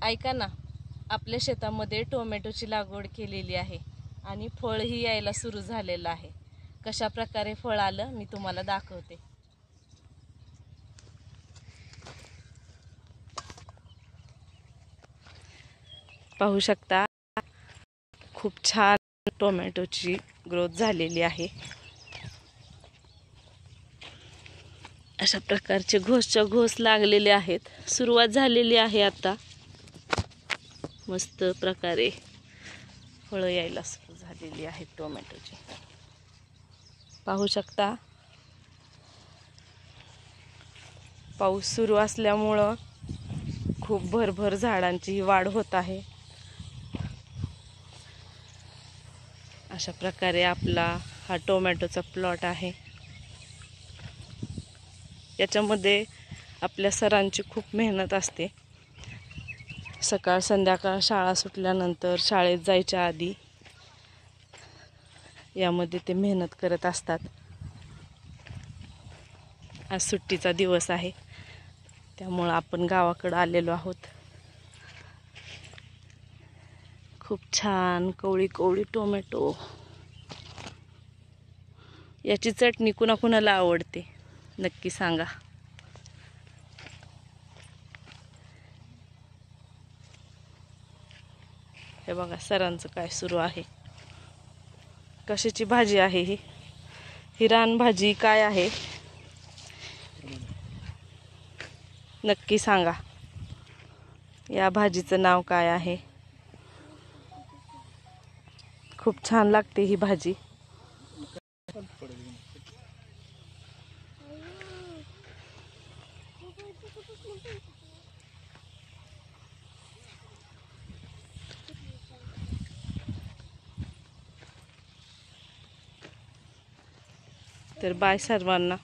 ऐका ना, आपल्या शेतामध्ये टोमॅटोची लागवड केलेली आहे आणि फळही यायला सुरू झालेलं आहे. कशा प्रकारे फळ आलं मी तुम्हाला दाखवते. पाहू शकता, खूप छान टोमॅटोची ग्रोथ झालेली आहे. अशा प्रकारचे घोसच्या घोस लागलेले आहेत. सुरुवात झालेली आहे आता. मस्त प्रकारे फळं यायला सुरू झालेली आहेत टोमॅटोची. पाहू शकता, पाऊस सुरू असल्यामुळं खूप भरभर झाडांची वाढ होत आहे. अशा प्रकारे आपला हा टोमॅटोचा प्लॉट आहे. याच्यामध्ये आपल्या सरांची खूप मेहनत असते. सकाळ संध्याकाळ शाळा सुटल्यानंतर, शाळेत जायच्या आधी यामध्ये ते मेहनत करत असतात. आज सुट्टीचा दिवस आहे, त्यामुळं आपण गावाकडं आलेलो आहोत. खूप छान कवळी कवळी टोमॅटो. याची चटणी कुणाकुणाला आवडते नक्की सांगा. हे बघा सरांचं काय सुरू आहे. कशाची भाजी आहे ही? ही रानभाजी काय आहे नक्की सांगा. या भाजीचं नाव काय आहे? खूप छान लागते ही भाजी. तर बाय सर्वांना.